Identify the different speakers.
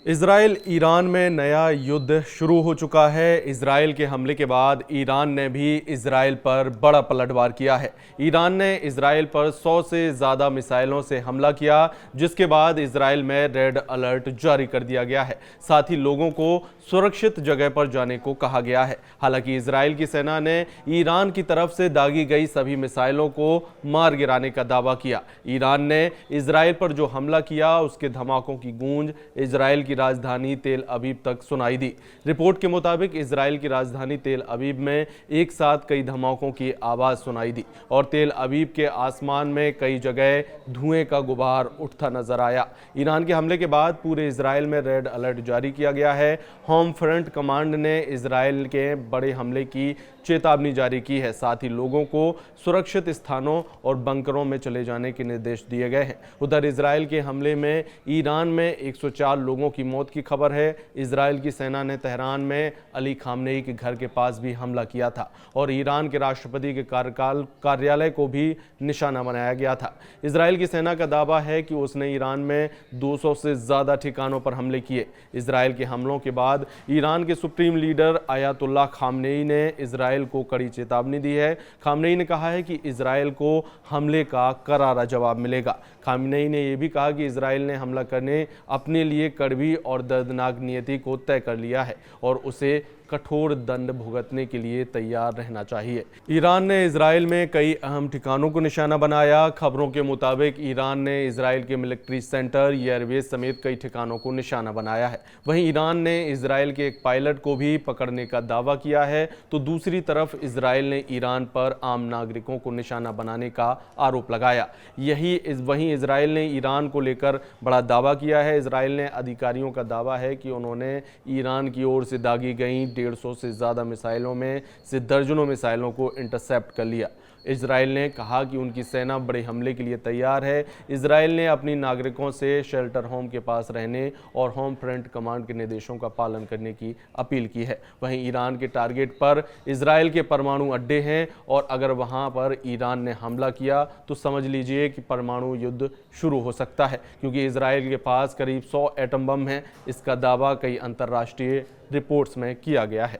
Speaker 1: Israel Iran में नया युद्ध शुरू हो चुका है। इजराइल के हमले के बाद ईरान ने भी इजराइल पर बड़ा पलटवार किया है। ईरान ने इजराइल पर 100 से ज़्यादा मिसाइलों से हमला किया, जिसके बाद इजराइल में रेड अलर्ट जारी कर दिया गया है। साथ ही लोगों को सुरक्षित जगह पर जाने को कहा गया है। हालांकि इजराइल की सेना ने ईरान की तरफ से दागी गई सभी मिसाइलों को मार गिराने का दावा किया। ईरान ने इजराइल पर जो हमला किया उसके धमाकों की गूंज इजराइल की राजधानी तेल अवीव तक सुनाई दी। रिपोर्ट के मुताबिक इजराइल की राजधानी तेल अवीव में एक साथ कई धमाकों की आवाज सुनाई दी और तेल अवीव के आसमान में कई जगह धुएं का गुबार उठता नजर आया। ईरान के हमले के बाद पूरे इजराइल में रेड अलर्ट जारी किया गया है। होम फ्रंट कमांड ने इजराइल के बड़े हमले की चेतावनी जारी की है। साथ ही लोगों को सुरक्षित स्थानों और बंकरों में चले जाने के निर्देश दिए गए हैं। उधर इजराइल के हमले में ईरान में 104 लोगों की मौत की खबर है। इजराइल की सेना ने तेहरान में अली खामनेई के घर के पास भी हमला किया था और ईरान के राष्ट्रपति के कार्यालय को भी निशाना बनाया गया था। इजराइल की सेना का दावा है कि उसने ईरान में 200 से ज्यादा ठिकानों पर हमले किए। इजराइल के हमलों के बाद ईरान के सुप्रीम लीडर आयतुल्लाह खामनेई ने इजराइल को कड़ी चेतावनी दी है। खामनेई ने कहा है कि इजराइल को हमले का करारा जवाब मिलेगा। खामनेई ने यह भी कहा कि इजराइल ने हमला करने अपने लिए कड़वी और दर्दनाक नियति को तय कर लिया है और उसे कठोर दंड भुगतने के लिए तैयार रहना चाहिए। ईरान ने इजराइल में कई अहम ठिकानों को निशाना बनाया। खबरों के मुताबिक ईरान ने इजराइल के मिलिट्री सेंटर, एयरबेस समेत कई ठिकानों को निशाना बनाया है। वहीं ईरान ने इजराइल के एक पायलट को भी पकड़ने का दावा किया है, तो दूसरी तरफ इजराइल ने ईरान पर आम नागरिकों को निशाना बनाने का आरोप लगाया। वहीं इजराइल ने ईरान को लेकर बड़ा दावा किया है। इजराइल ने अधिकारियों का दावा है कि उन्होंने ईरान की ओर से दागी गई 150 से ज़्यादा मिसाइलों में से दर्जनों मिसाइलों को इंटरसेप्ट कर लिया। इजराइल ने कहा कि उनकी सेना बड़े हमले के लिए तैयार है। इजराइल ने अपनी नागरिकों से शेल्टर होम के पास रहने और होम फ्रंट कमांड के निर्देशों का पालन करने की अपील की है। वहीं ईरान के टारगेट पर इजराइल के परमाणु अड्डे हैं और अगर वहां पर ईरान ने हमला किया तो समझ लीजिए कि परमाणु युद्ध शुरू हो सकता है, क्योंकि इजराइल के पास करीब 100 एटम बम हैं। इसका दावा कई अंतर्राष्ट्रीय रिपोर्ट्स में किया गया है।